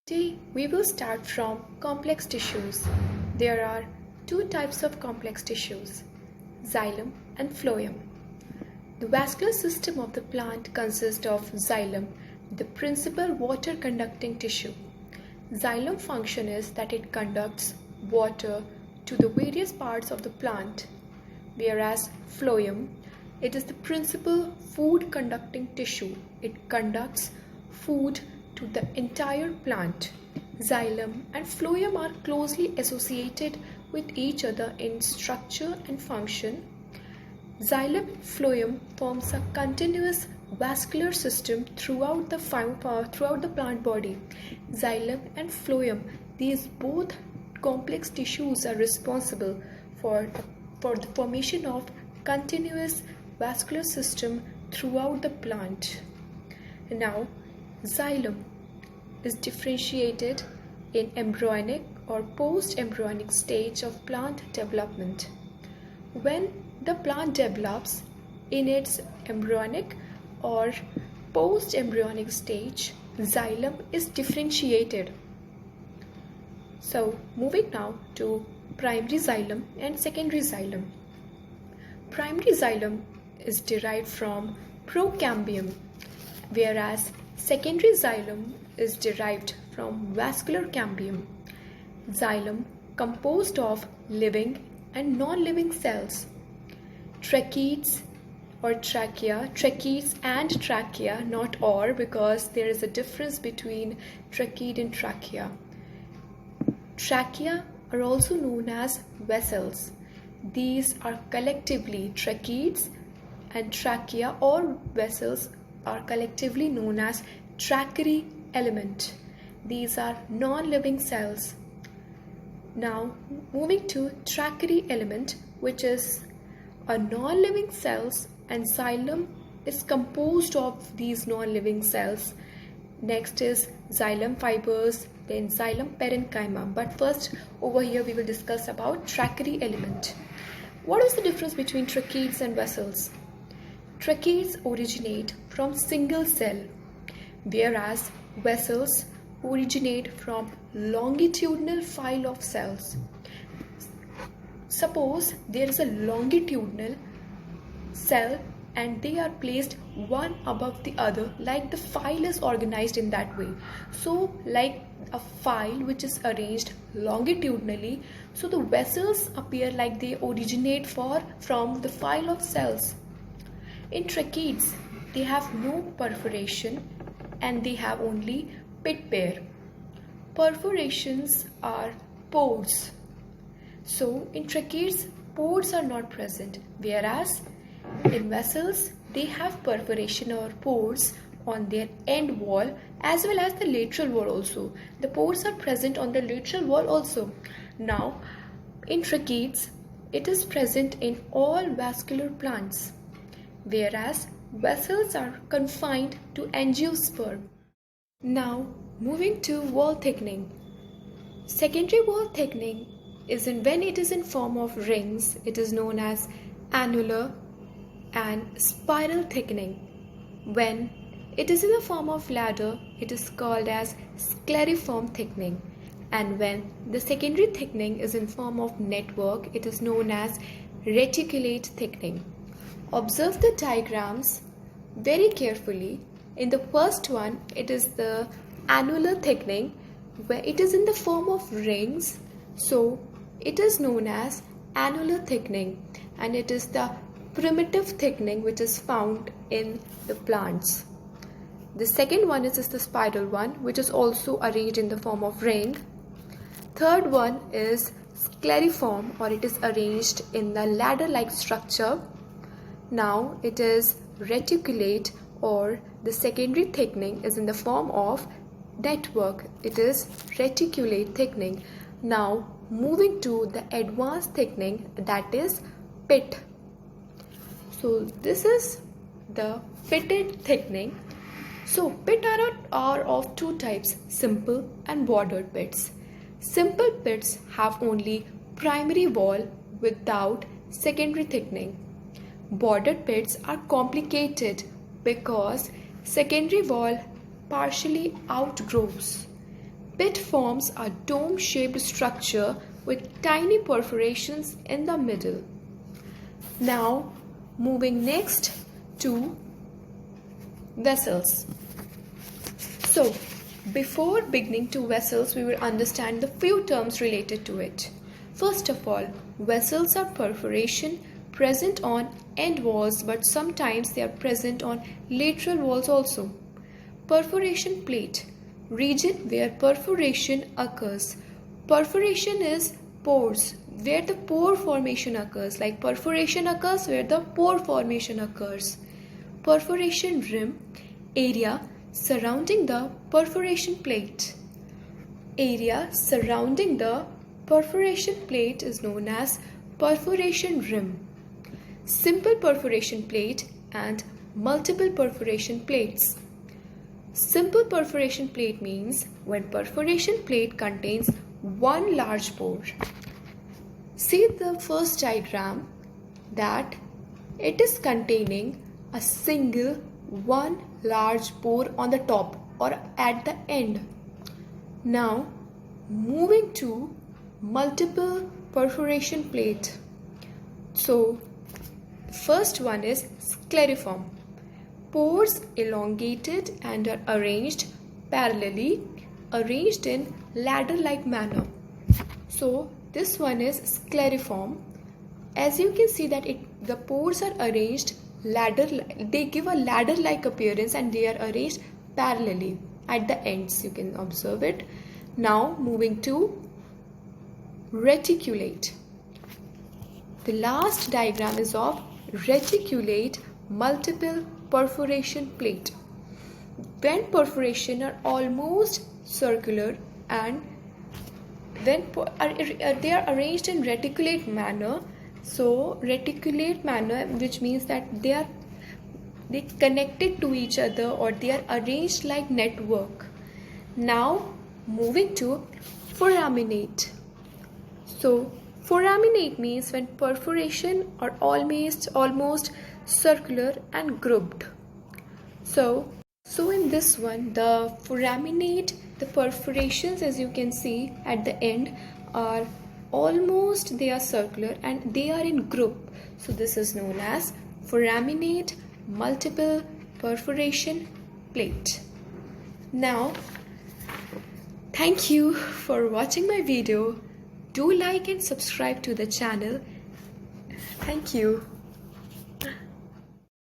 Today we will start from complex tissues. There are two types of complex tissues, xylem and phloem. The vascular system of the plant consists of xylem, the principal water conducting tissue. Xylem function is that it conducts water to the various parts of the plant, whereas phloem, it is the principal food conducting tissue. It conducts food to the entire plant. Xylem and phloem are closely associated with each other in structure and function. Xylem and phloem forms a continuous vascular system throughout the plant body. Xylem and phloem, these both complex tissues are responsible for the formation of continuous vascular system throughout the plant. Now, xylem is differentiated in embryonic or post-embryonic stage of plant development. When the plant develops in its embryonic or post-embryonic stage, xylem is differentiated. So, moving now to primary xylem and secondary xylem. Primary xylem is derived from procambium, whereas secondary xylem is derived from vascular cambium. Xylem composed of living and non-living cells. Tracheids or trachea, tracheids and trachea, not or, because there is a difference between tracheid and trachea. Trachea are also known as vessels. These are collectively tracheids, and trachea or vessels are collectively known as trachary element. These are non-living cells. Now moving to trachary element, which is a non-living cells, and xylem is composed of these non-living cells. Next is xylem fibers, then xylem parenchyma. But first over here we will discuss about trachary element. What is the difference between tracheids and vessels? Tracheids originate from single cell, whereas vessels originate from longitudinal file of cells. Suppose there is a longitudinal cell and they are placed one above the other, like the file is organized in that way. So like a file which is arranged longitudinally, so the vessels appear like they originate from the file of cells. In tracheids, they have no perforation and they have only pit pair. Perforations are pores. So in tracheids, pores are not present, whereas in vessels, they have perforation or pores on their end wall as well as the lateral wall also. The pores are present on the lateral wall also. Now, in tracheids, it is present in all vascular plants, whereas vessels are confined to angiosperm. Now, moving to wall thickening. Secondary wall thickening is when it is in form of rings, it is known as annular and spiral thickening. When it is in the form of ladder, it is called as scleriform thickening. And when the secondary thickening is in form of network, it is known as reticulate thickening. Observe the diagrams very carefully. In the first one, it is the annular thickening, where it is in the form of rings, so it is known as annular thickening, and it is the primitive thickening which is found in the plants. The second one is the spiral one, which is also arranged in the form of ring. Third one is scleriform, or it is arranged in the ladder-like structure. Now it is reticulate, or the secondary thickening is in the form of network. It is reticulate thickening. Now moving to the advanced thickening, that is pit. So this is the pitted thickening. So pit are of two types, simple and bordered pits. Simple pits have only primary wall without secondary thickening. Bordered pits are complicated because secondary wall partially outgrows Pit forms a dome-shaped structure with tiny perforations in the middle. Now, moving next to vessels. So, before beginning to vessels, we will understand the few terms related to it. First of all, vessels are perforation present on end walls, but sometimes they are present on lateral walls also. Perforation plate, region where perforation occurs. Perforation is pores, where the pore formation occurs, like perforation occurs where the pore formation occurs. Perforation rim, area surrounding the perforation plate. Area surrounding the perforation plate is known as perforation rim. Simple perforation plate and multiple perforation plates. Simple perforation plate means when perforation plate contains one large pore. See the first diagram that it is containing a single one large pore on the top or at the end. Now moving to multiple perforation plate. So first one is scleriform. Pores elongated and are arranged parallelly, arranged in ladder-like manner. So this one is scleriform. As you can see that the pores are arranged they give a ladder-like appearance and they are arranged parallelly at the ends. You can observe it. Now moving to reticulate. The last diagram is of reticulate multiple perforation plate. When perforation are almost circular and when they are arranged in reticulate manner. So reticulate manner, which means that they connected to each other or they are arranged like network. Now moving to foraminate. So foraminate means when perforation are almost circular and grouped. So in this one, the foraminate, the perforations, as you can see at the end, are they are circular and they are in group. So this is known as foraminate multiple perforation plate. Now, thank you for watching my video. Do like and subscribe to the channel. Thank you.